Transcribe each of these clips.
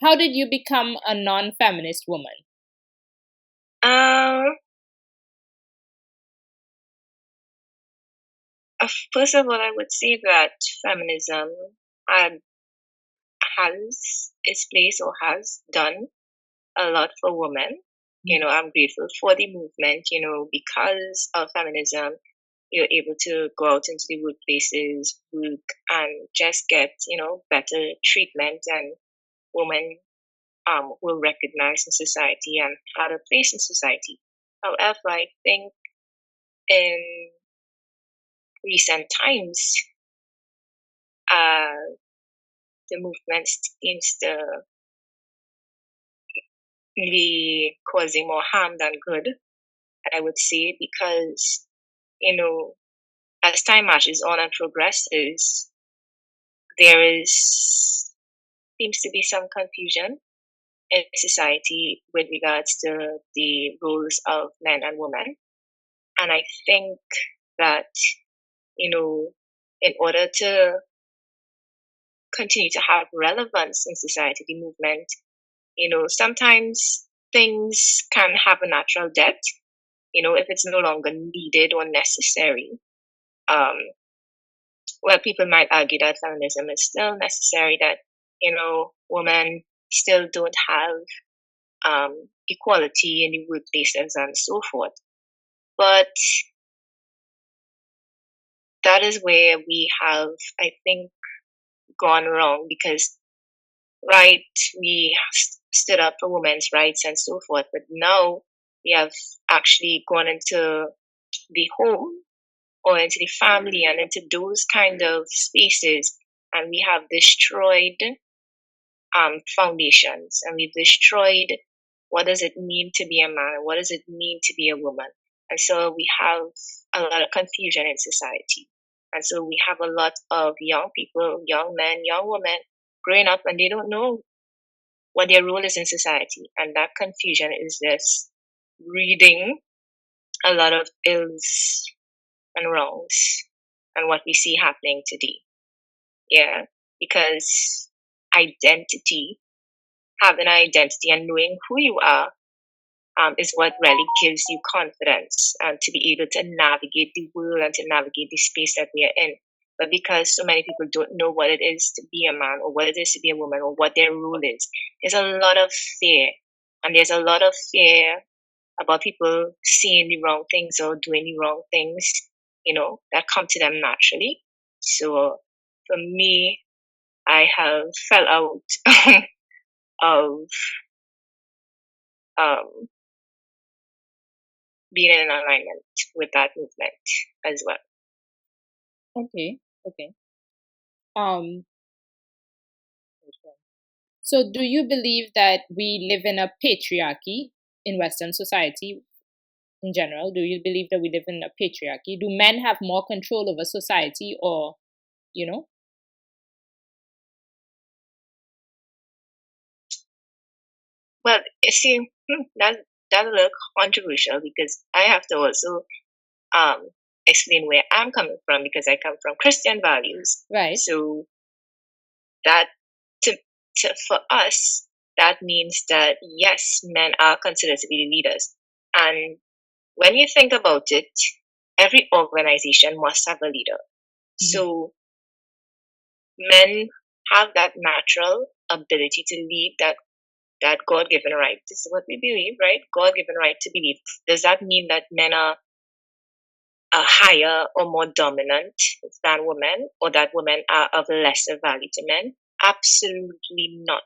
how did you become a non-feminist woman? Um, First of all, I would say that feminism had, has its place or has done a lot for women. I'm grateful for the movement, because of feminism, you're able to go out into the workplaces, work, and just get, better treatment, and women were recognized in society and had a place in society. However, I think in recent times, uh, the movement seems to be causing more harm than good, I would say, because, you know, as time marches on and progresses, there is seems to be some confusion in society with regards to the roles of men and women. And I think that, in order to continue to have relevance in society, the movement, sometimes things can have a natural death, if it's no longer needed or necessary. Um, well, people might argue that feminism is still necessary, that, women still don't have equality in the workplaces and so forth. But that is where we have, I think, gone wrong because, right, we stood up for women's rights and so forth, but now we have actually gone into the home or into the family and into those kind of spaces, and we have destroyed foundations, and we've destroyed what does it mean to be a man, what does it mean to be a woman. And so we have a lot of confusion in society. And so we have a lot of young people, young men, young women growing up, and they don't know what their role is in society. And that confusion is just reading a lot of ills and wrongs and what we see happening today. Yeah, because identity, having an identity and knowing who you are, is what really gives you confidence and to be able to navigate the world and to navigate the space that we are in. But because so many people don't know what it is to be a man or what it is to be a woman or what their role is, there's a lot of fear. And there's a lot of fear about people seeing the wrong things or doing the wrong things, that come to them naturally. So for me, I have fell out of um, being in alignment with that movement as well. Okay, okay. Um, so do you believe that we live in a patriarchy in Western society in general? Do you believe that we live in a patriarchy? Do men have more control over society or, you know? Well, you see, that's a little controversial because I have to also um, explain where I'm coming from because I come from Christian values. Right. So that for us, that means that yes, men are considered to be the leaders. And when you think about it, every organization must have a leader. Mm-hmm. So men have that natural ability to lead, that God given right. This is what we believe, right? God given right to believe. Does that mean that men are higher or more dominant than women, or that women are of lesser value to men? Absolutely not.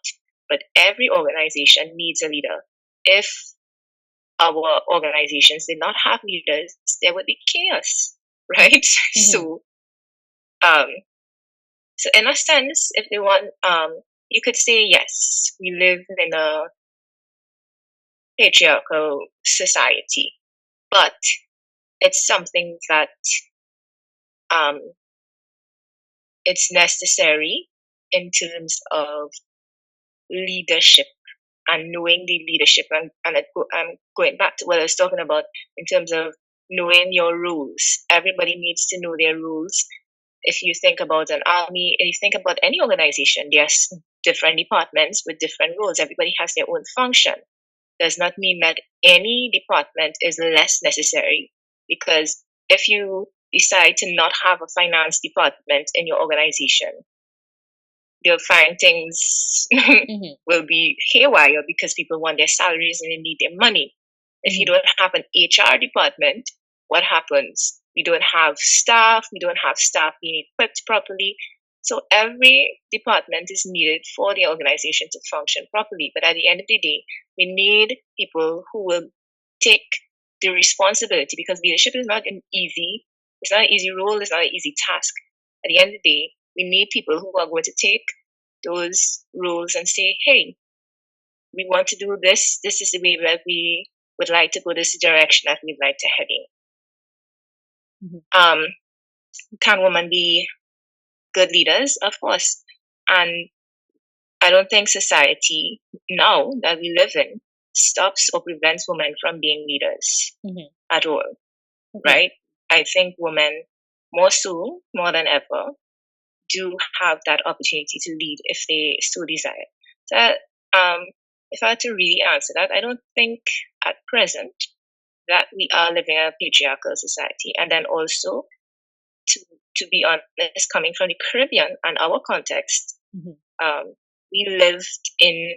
But every organization needs a leader. If our organizations did not have leaders, there would be chaos, right? Mm-hmm. Um, so in a sense, if they want, you could say yes, we live in a patriarchal society, but it's something that um, it's necessary in terms of leadership and knowing the leadership. And I'm going back to what I was talking about in terms of knowing your rules. Everybody needs to know their rules. If you think about an army, if you think about any organization, there's different departments with different roles. Everybody has their own function. Does not mean that any department is less necessary, because if you decide to not have a finance department in your organization, you'll find things will be haywire because people want their salaries and they need their money. If you don't have an HR department, what happens? We don't have staff. We don't have staff being equipped properly. So every department is needed for the organization to function properly. But at the end of the day, we need people who will take the responsibility, because leadership is not an easy, it's not an easy role, it's not an easy task. At the end of the day, we need people who are going to take those roles and say, hey, we want to do this. This is the way that we would like to go, this direction that we'd like to head in. Can women be good leaders? Of course. And I don't think society now that we live in stops or prevents women from being leaders at all. Right? I think women more than ever, do have that opportunity to lead if they so desire. So, if I had to really answer that, I don't think at present that we are living in a patriarchal society. And then also, to be honest, coming from the Caribbean and our context, we lived in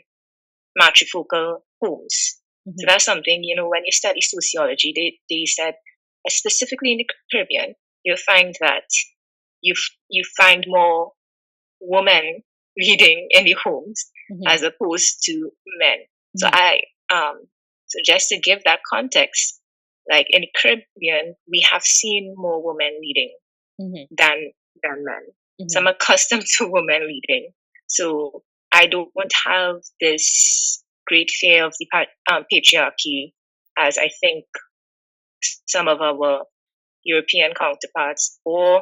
matrifocal homes. So that's something, when you study sociology, they said, specifically in the Caribbean, you'll find that you find more women leading in the homes as opposed to men. So so just to give that context, like in the Caribbean, we have seen more women leading than men. So I'm accustomed to women leading. So I don't have this great fear of the patriarchy, as I think some of our European counterparts or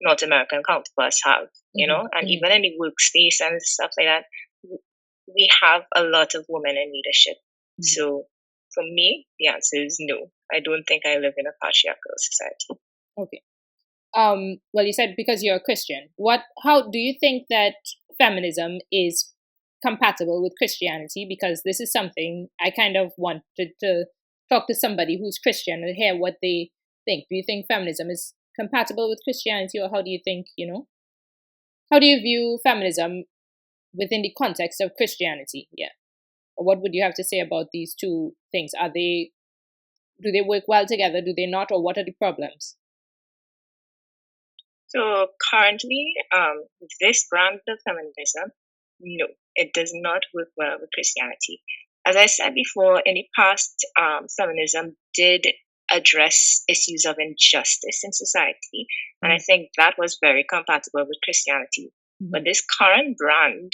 North American counterparts have, and even in the workspace and stuff like that, we have a lot of women in leadership. So for me, the answer is no. I don't think I live in a patriarchal society. Okay. Well, you said because you're a Christian. How do you think that feminism is compatible with Christianity? Because this is something I kind of wanted to talk to somebody who's Christian and hear what they think. Do you think feminism is compatible with Christianity, or how do you think, how do you view feminism within the context of Christianity? Yeah. Or what would you have to say about these two things? Do they work well together? Do they not? Or what are the problems? So currently, this brand of feminism, no, it does not work well with Christianity. As I said before, in the past, feminism did address issues of injustice in society, and I think that was very compatible with Christianity. But this current brand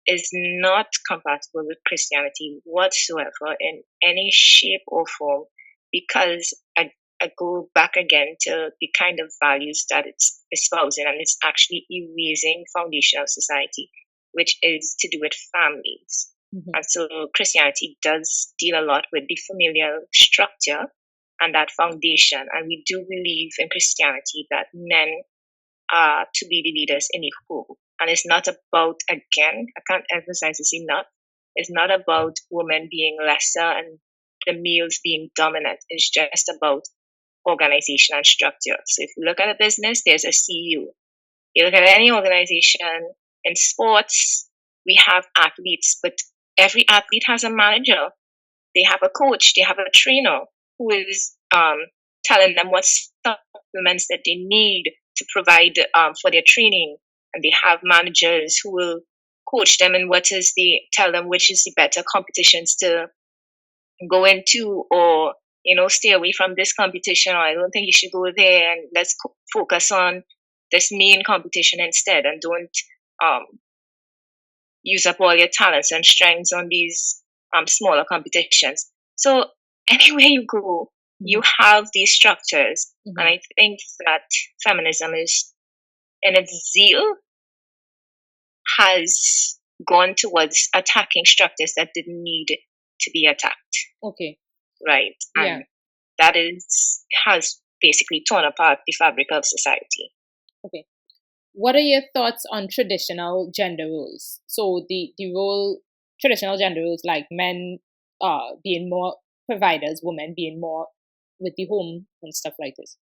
is not compatible with Christianity whatsoever in any shape or form, because I go back again to the kind of values that it's espousing, and it's actually erasing foundation of society, which is to do with families. And so Christianity does deal a lot with the familial structure and that foundation. And we do believe in Christianity that men are to be the leaders in the home. And it's not about, again, I can't emphasize this enough, it's not about women being lesser and the males being dominant. It's just about organization and structure. So if you look at a business, there's a CEO. You look at any organization in sports, we have athletes, but every athlete has a manager. They have a coach, they have a trainer who is telling them what supplements that they need to provide for their training. And they have managers who will coach them and tell them which is the better competitions to go into, or stay away from this competition, or I don't think you should go there, and let's focus on this main competition instead, and don't use up all your talents and strengths on these smaller competitions. So anywhere you go, you have these structures, and I think that feminism is, in its zeal, has gone towards attacking structures that didn't need to be attacked. Okay. Right. And that has basically torn apart the fabric of society. Okay. what are your thoughts on traditional gender roles? So the role, traditional gender roles, like men being more providers, women being more with the home and stuff like this.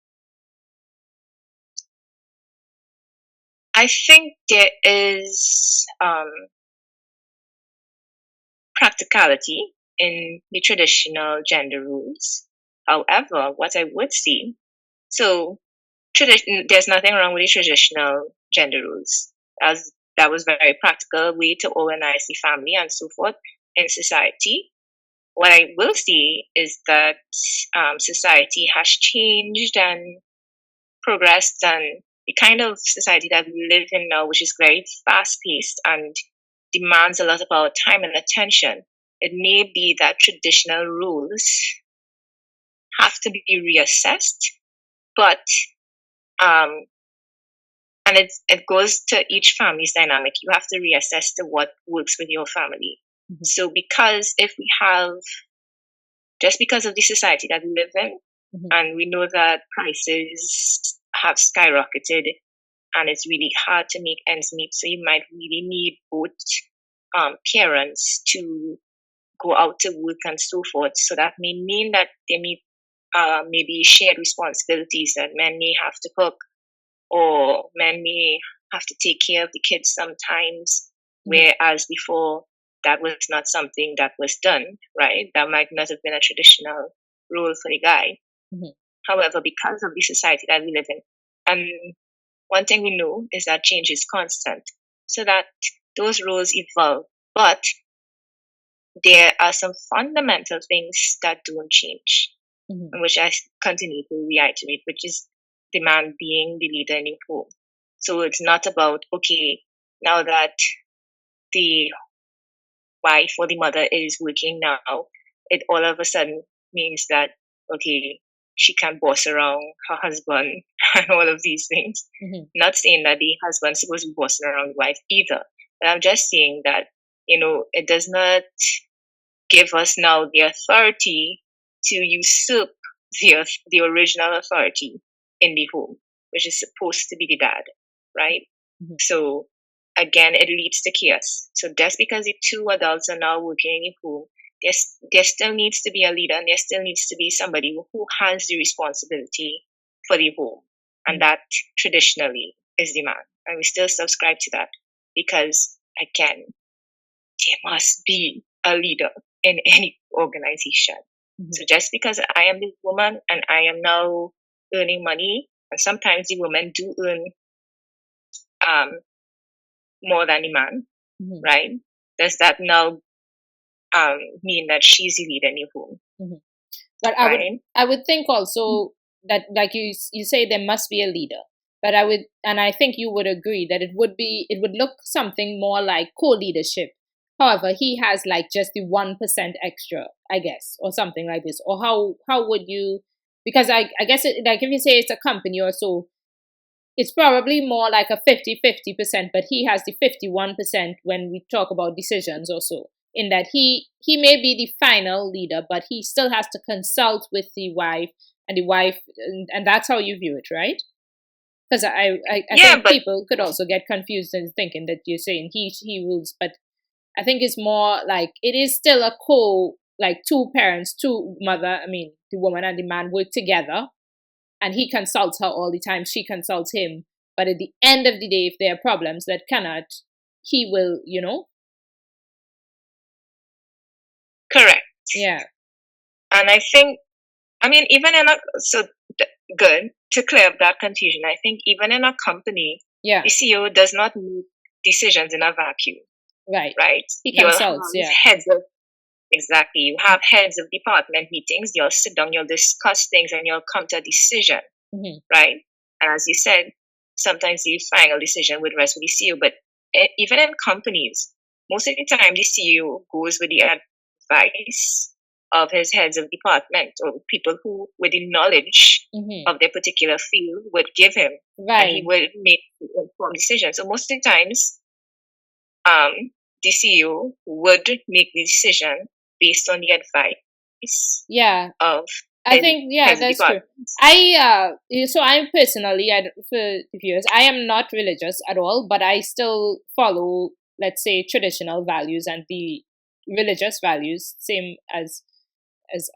I think there is practicality in the traditional gender roles. However, what I would say, so there's nothing wrong with the traditional gender roles, as that was a very practical way to organize the family and so forth in society. What I will say is that society has changed and progressed, and the kind of society that we live in now, which is very fast paced and demands a lot of our time and attention, it may be that traditional rules have to be reassessed, but um, and it goes to each family's dynamic. You have to reassess to what works with your family. Mm-hmm. So, because if we have, just because of the society that we live in, Mm-hmm. and we know that prices have skyrocketed, and it's really hard to make ends meet, so you might really need both parents to go out to work and so forth. So that may mean that they may maybe shared responsibilities, that men may have to cook, or men may have to take care of the kids sometimes, whereas before that was not something that was done, right? That might not have been a traditional role for the guy. Mm-hmm. However, because of the society that we live in, and one thing we know is that change is constant, so that those roles evolve, but there are some fundamental things that don't change, which I continue to reiterate, which is the man being the leader in the home. So it's not about, okay, now that the wife or the mother is working now, it all of a sudden means that, okay, she can boss around her husband and all of these things. Mm-hmm. Not saying that the husband's supposed to be bossing around the wife either, but I'm just saying that, it does not give us now the authority to usurp the original authority in the home, which is supposed to be the dad, right? Mm-hmm. So again, it leads to chaos. So just because the two adults are now working in the home, there still needs to be a leader, and there still needs to be somebody who has the responsibility for the home. And that traditionally is the man. And we still subscribe to that because, again, there must be a leader in any organization. Mm-hmm. So just because I am the woman and I am now earning money, and sometimes the women do earn more than the man, right? Does that now mean that she's the leader in your home? Mm-hmm. But I would think also that, like you say, there must be a leader. But I think you would agree that it would look something more like co-leadership. However, he has like just the 1% extra, I guess, or something like this. Or how would you? Because I guess like if you say it's a company or so, it's probably more like a 50-50%, but he has the 51% when we talk about decisions or so. In that he may be the final leader, but he still has to consult with the wife, and that's how you view it, right? Because I think people could also get confused in thinking that you're saying he rules, but I think it's more like it is still a like two parents, the woman and the man work together, and he consults her all the time, she consults him, but at the end of the day, if there are problems that cannot, he will, Correct. Yeah. And I think, even good to clear up that confusion. I think even in a company, the CEO does not make decisions in a vacuum. Right. Right. He consults. Exactly. You have heads of department meetings. You'll sit down. You'll discuss things, and you'll come to a decision. Mm-hmm. Right. And as you said, sometimes the final decision would rest with the CEO. But even in companies, most of the time the CEO goes with the advice of his heads of department, or people who, with the knowledge of their particular field, would give him, and he would make informed decisions. So most of the times, the CEO would make the decision based on the advice of I think, yeah, his that's true. department. So I'm personally, for the viewers, I am not religious at all, but I still follow, let's say, traditional values and the religious values, same as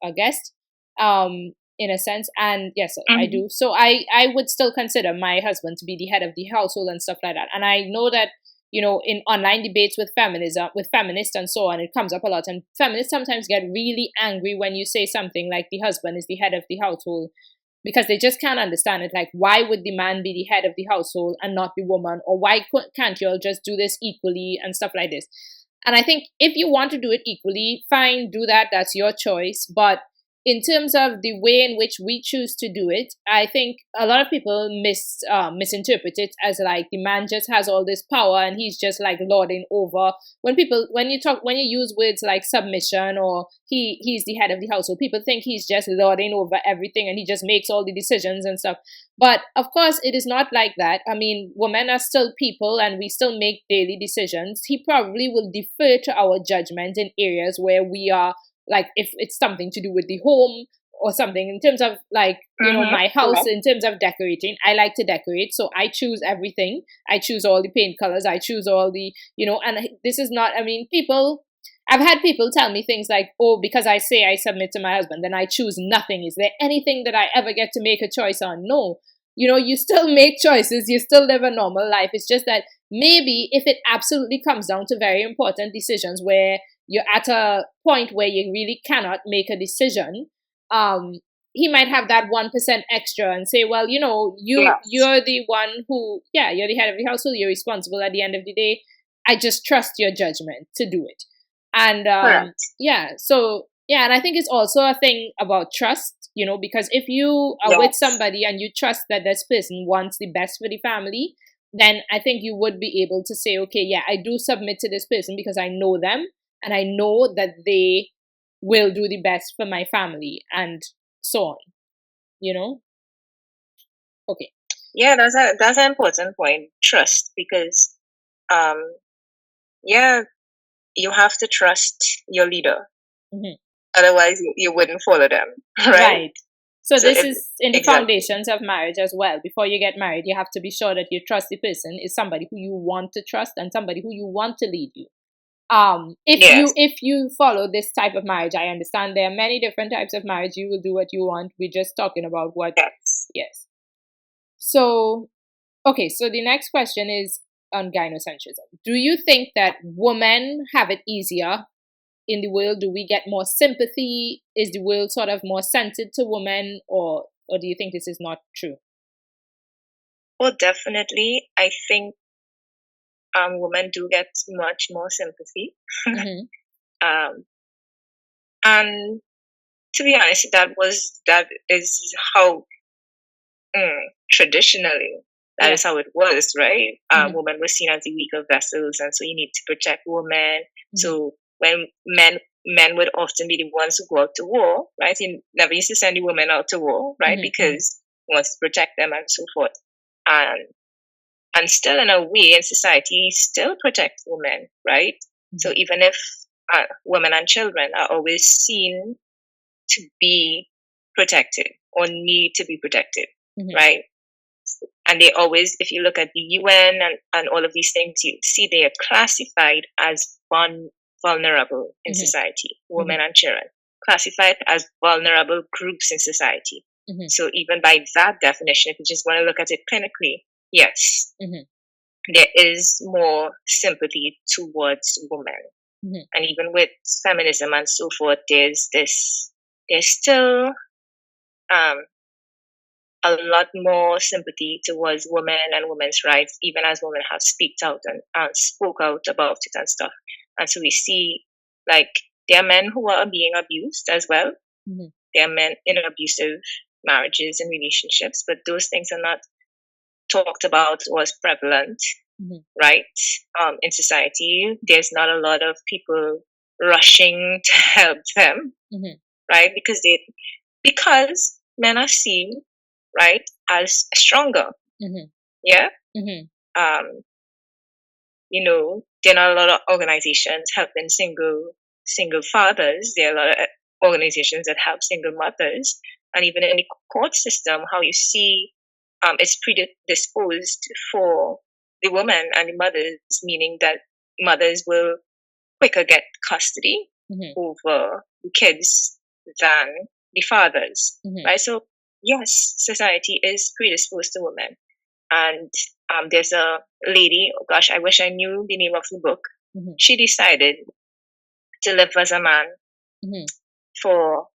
a guest, in a sense. And yes, I Mm-hmm. do. So I would still consider my husband to be the head of the household and stuff like that. And I know that, in online debates with feminism, with feminists and so on, it comes up a lot. And feminists sometimes get really angry when you say something like the husband is the head of the household, because they just can't understand it. Like, why would the man be the head of the household and not the woman? Or why can't you all just do this equally and stuff like this? And I think if you want to do it equally, fine, do that. That's your choice. But in terms of the way in which we choose to do it, I think a lot of people misinterpret it as like the man just has all this power and he's just like lording over. When you use words like submission or he's the head of the household, people think he's just lording over everything and he just makes all the decisions and stuff. But of course, it is not like that. I mean, women are still people and we still make daily decisions. He probably will defer to our judgment in areas where we are, like, if it's something to do with the home or something in terms of, like, Mm-hmm. my house, Correct. in terms of decorating. I like to decorate, so I choose everything. I choose all the paint colors. I choose all the, and this is not, I mean, I've had people tell me things like, oh, because I say I submit to my husband, then I choose nothing. Is there anything that I ever get to make a choice on? No. You still make choices. You still live a normal life. It's just that maybe if it absolutely comes down to very important decisions where you're at a point where you really cannot make a decision, he might have that 1% extra and say, well, Yes. you're the one who, yeah, you're the head of the household. You're responsible at the end of the day. I just trust your judgment to do it. And Correct. yeah, so yeah, and I think it's also a thing about trust, because if you are with Yes. somebody and you trust that this person wants the best for the family, then I think you would be able to say, okay, yeah, I do submit to this person because I know them and I know that they will do the best for my family and so on, you know? Okay. Yeah, that's an important point. Trust, because um yeah, you have to trust your leader. Hmm. Otherwise, you wouldn't follow them, right? Right. So So this if is in the exactly, foundations of marriage as well. Before you get married, you have to be sure that you trust the person is somebody who you want to trust and somebody who you want to lead you. If you yes, if you follow this type of marriage, I understand there are many different types of marriage. You will do what you want. We're just talking about what, yes. yes. So okay, so the next question is on gynocentrism. Do you think that women have it easier in the world? Do we get more sympathy? Is the world sort of more centered to women, or do you think this is not true? Well, definitely, I think women do get much more sympathy. Mm-hmm. um, and to be honest, that is how traditionally that is Yes. how it was, right? Mm-hmm. Women were seen as the weaker vessels, and so you need to protect women. Mm-hmm. So when men would often be the ones who go out to war, right? He never used to send the women out to war, right? Mm-hmm. Because he wants to protect them and so forth. And and still, in a way, in society, still protect women, right? So Mm-hmm. even if women and children are always seen to be protected or need to be protected, Mm-hmm. right? And they always, if you look at the UN and all of these things, you see they are classified as vulnerable in Mm-hmm. society, Mm-hmm. women and children, classified as vulnerable groups in society. Mm-hmm. So even by that definition, if you just want to look at it clinically, yes, Mm-hmm. there is more sympathy towards women. Mm-hmm. And even with feminism and so forth, there's still um, a lot more sympathy towards women and women's rights, even as women have speaked out and spoke out about it and stuff. And so we see, like, there are men who are being abused as well. Mm-hmm. There are men in abusive marriages and relationships, but those things are not talked about or as prevalent, Mm-hmm. right? In society, there's not a lot of people rushing to help them, Mm-hmm. right? Because men are seen, right, as stronger. Mm-hmm. Yeah. Mm-hmm. Um, there are a lot of organizations helping single fathers. There are a lot of organizations that help single mothers. and even in the court system, how you see it's predisposed for the woman and the mothers, meaning that mothers will quicker get custody over the kids than the fathers, right? So yes, society is predisposed to women. And there's a lady, oh gosh, I wish I knew the name of the book. She decided to live as a man for,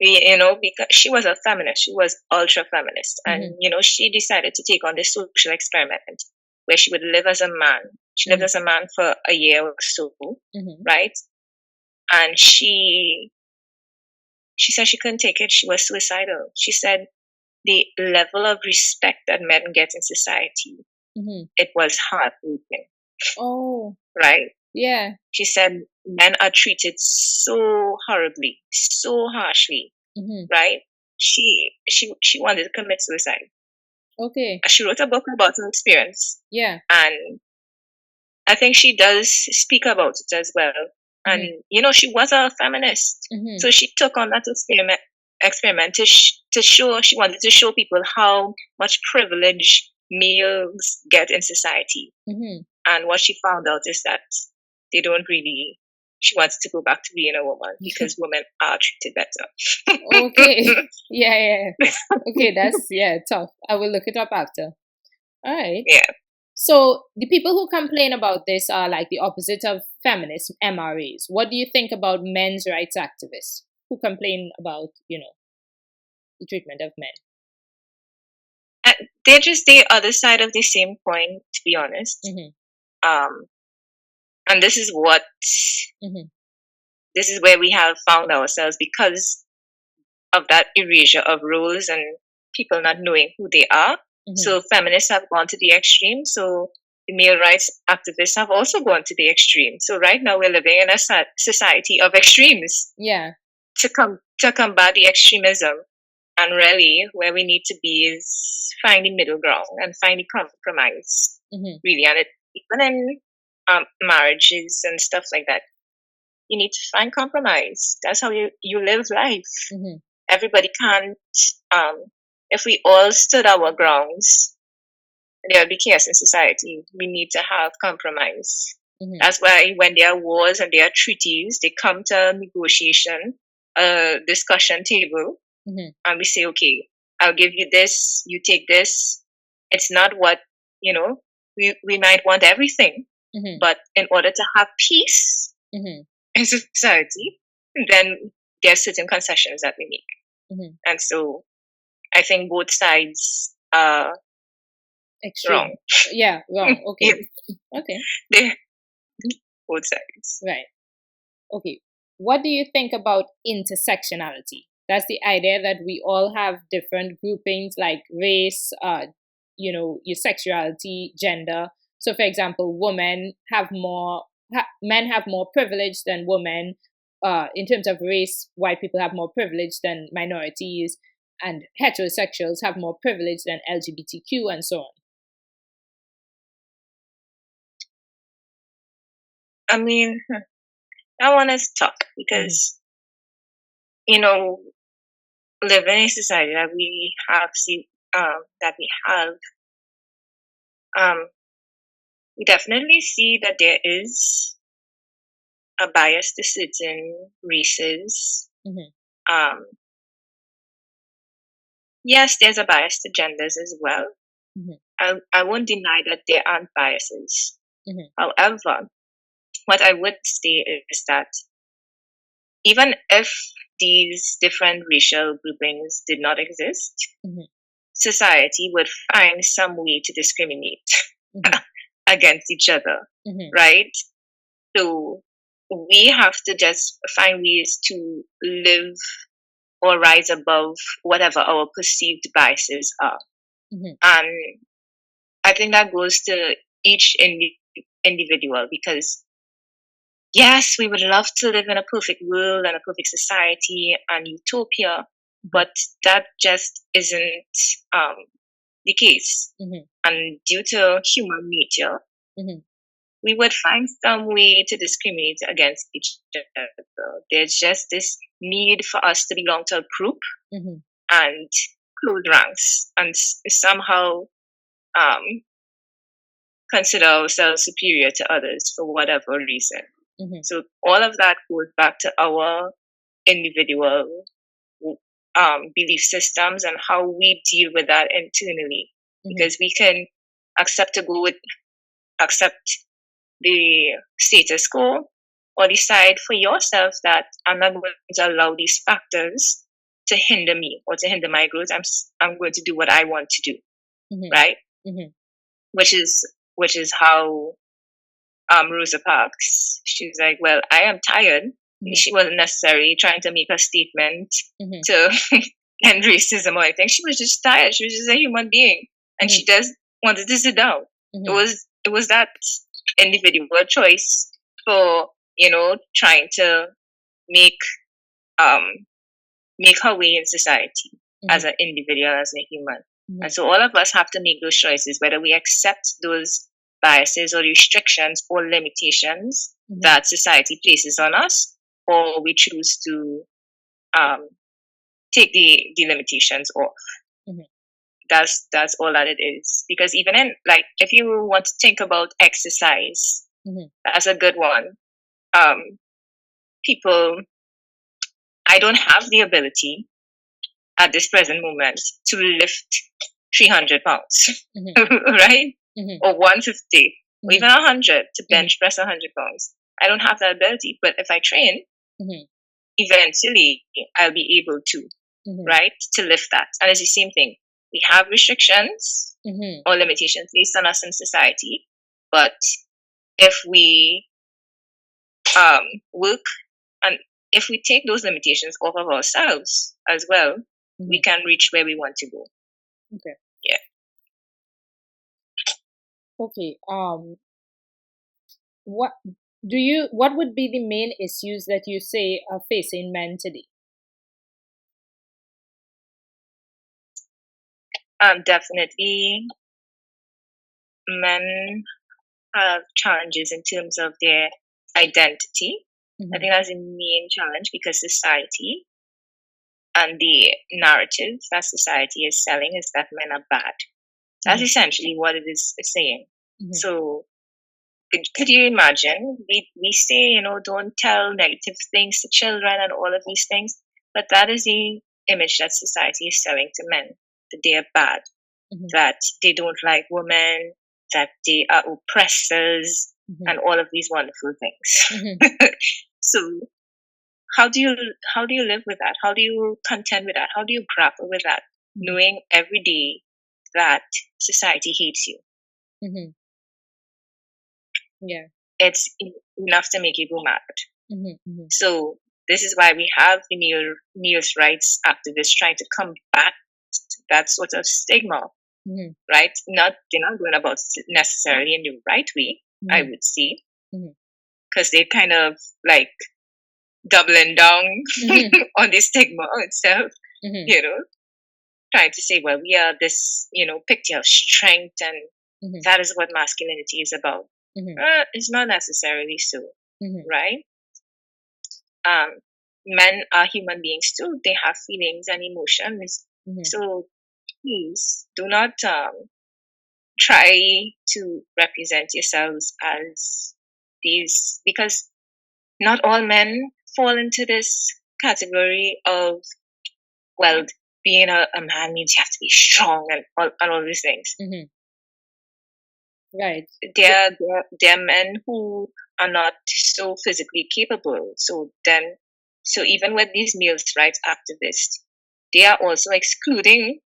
because she was a feminist. She was ultra feminist. And, she decided to take on this social experiment where she would live as a man. She lived as a man for a year or so, right? And she said she couldn't take it. She was suicidal. She said the level of respect that men get in society, it was heartbreaking. Oh. Right? Yeah. She said men are treated so horribly, so harshly. Right? She wanted to commit suicide. Okay. She wrote a book about her experience. Yeah. And I think she does speak about it as well. And, she was a feminist. So she took on that experiment to show, she wanted to show people how much privilege males get in society. And what she found out is that they don't really, she wants to go back to being a woman because women are treated better. Okay. Yeah. Okay, that's, tough. I will look it up after. All right. Yeah. So the people who complain about this are like the opposite of feminists, MRAs. What do you think about men's rights activists who complain about, the treatment of men? They're just the other side of the same coin, to be honest. And this is what, this is where we have found ourselves because of that erasure of roles and people not knowing who they are. So feminists have gone to the extreme. So the male rights activists have also gone to the extreme. So right now we're living in a society of extremes. Yeah. To combat the extremism. And really, where we need to be is find the middle ground and find the compromise. Really, and even in marriages and stuff like that, you need to find compromise. That's how you live life. Everybody can't. If we all stood our grounds, there would be chaos in society. We need to have compromise. That's why when there are wars and there are treaties, they come to negotiation, discussion table. And we say, okay, I'll give you this, you take this. It's not what, we might want everything, but in order to have peace in society, then there are certain concessions that we make. And so I think both sides are wrong. Yeah, wrong. Okay. Okay. They're both sides. Right. Okay. What do you think about intersectionality? That's the idea that we all have different groupings like race, your sexuality, gender. So, for example, men have more privilege than women. In terms of race, white people have more privilege than minorities, and heterosexuals have more privilege than LGBTQ, and so on. I mean, that one is tough because, living in a society that we have we definitely see that there is a bias to certain races. Yes, there's a bias to genders as well. I won't deny that there aren't biases. However, what I would say is that even if these different racial groupings did not exist, society would find some way to discriminate against each other, right? So we have to just find ways to live or rise above whatever our perceived biases are. And I think that goes to each individual because yes, we would love to live in a perfect world and a perfect society and utopia, but that just isn't the case. And due to human nature, we would find some way to discriminate against each other. There's just this need for us to belong to a group and close ranks and somehow um, consider ourselves superior to others for whatever reason. Mm-hmm. So all of that goes back to our individual belief systems and how we deal with that internally. Mm-hmm. Because we can accept the status quo, or decide for yourself that I'm not going to allow these factors to hinder me or to hinder my growth. I'm going to do what I want to do, Mm-hmm. right? Mm-hmm. Which is how Rosa Parks. She's like, well, I am tired. Mm-hmm. She wasn't necessarily trying to make a statement mm-hmm. to end racism or anything. She was just tired. She was just a human being, and mm-hmm. she just wanted to sit down. Mm-hmm. It was that individual choice for trying to make her way in society mm-hmm. as an individual, as a human. Mm-hmm. And so all of us have to make those choices, whether we accept those biases or restrictions or limitations mm-hmm. that society places on us, or we choose to take the limitations off. Mm-hmm. That's all that it is. Because even in, like, if you want to think about exercise, mm-hmm. that's a good one. People, I don't have the ability at this present moment to lift 300 pounds, mm-hmm. right? Mm-hmm. Or 150, mm-hmm. or even 100 to bench press 100 pounds. I don't have that ability, but if I train, mm-hmm. eventually I'll be able to, mm-hmm. right? To lift that. And it's the same thing. We have restrictions mm-hmm. or limitations placed on us in society, but if we work and if we take those limitations off of ourselves as well, mm-hmm. we can reach where we want to go. Okay. Yeah. Okay. What would be the main issues that you say are facing men today? Definitely men have challenges in terms of their identity. Mm-hmm. I think that's the main challenge, because society and the narrative that society is selling is that men are bad. That's mm-hmm. essentially what it is saying. Mm-hmm. So could you imagine? We say, don't tell negative things to children and all of these things, but that is the image that society is selling to men, that they are bad, mm-hmm. that they don't like women, that they are oppressors, mm-hmm. and all of these wonderful things. Mm-hmm. So how do you live with that? How do you contend with that? How do you grapple with that, mm-hmm. knowing every day that society hates you? Mm-hmm. Yeah, it's enough to make you go mad. Mm-hmm. Mm-hmm. So this is why we have the males' rights activists trying to combat that sort of stigma, mm-hmm. right? They're not going about necessarily in the right way, mm-hmm. I would say, because they're kind of like doubling down mm-hmm. on the stigma itself, mm-hmm. Trying to say, well, we are this, picture of strength, and mm-hmm. that is what masculinity is about. Mm-hmm. It's not necessarily so, mm-hmm. right? Men are human beings too. They have feelings and emotions. Mm-hmm. So please do not try to represent yourselves as these, because not all men fall into this category of, well, being a man means you have to be strong and all these things. Mm-hmm. Right. There are men who are not so physically capable. So even with these males' rights activists, they are also excluding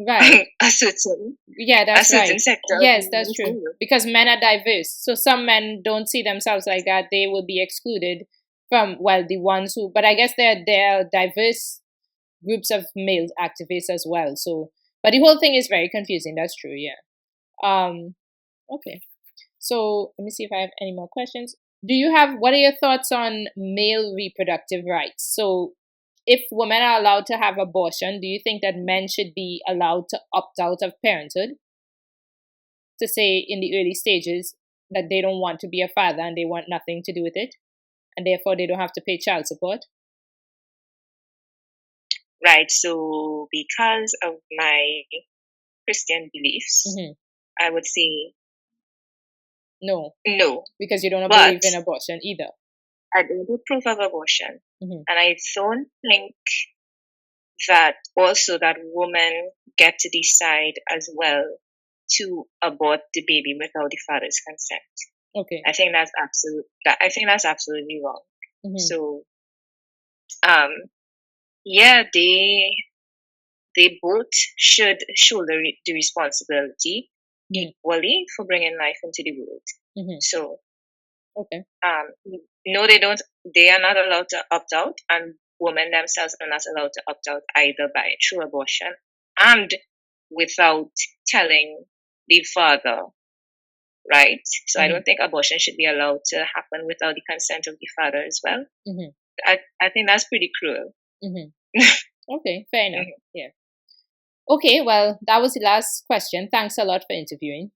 right. a certain sector. Yes, that's true. Because men are diverse. So some men don't see themselves like that. They will be excluded from, the ones who, but I guess there are diverse groups of male activists as well. So, but the whole thing is very confusing. That's true. Yeah. Okay. So let me see if I have any more questions. What are your thoughts on male reproductive rights? So if women are allowed to have abortion, do you think that men should be allowed to opt out of parenthood? To say in the early stages that they don't want to be a father and they want nothing to do with it, and therefore they don't have to pay child support? right? So because of my Christian beliefs, I would say no, no. because you don't But believe in abortion either. I don't approve of abortion, and I don't think that also that women get to decide as well to abort the baby without the father's consent. Okay. I think that's absolutely wrong. So, yeah, they both should shoulder the responsibility equally for bringing life into the world. So, okay. No, they don't. They are not allowed to opt out, and women themselves are not allowed to opt out either by through abortion and without telling the father, right? So I don't think abortion should be allowed to happen without the consent of the father as well. I think that's pretty cruel. Okay, fair enough. Yeah. Okay, well, that was the last question. Thanks a lot for interviewing.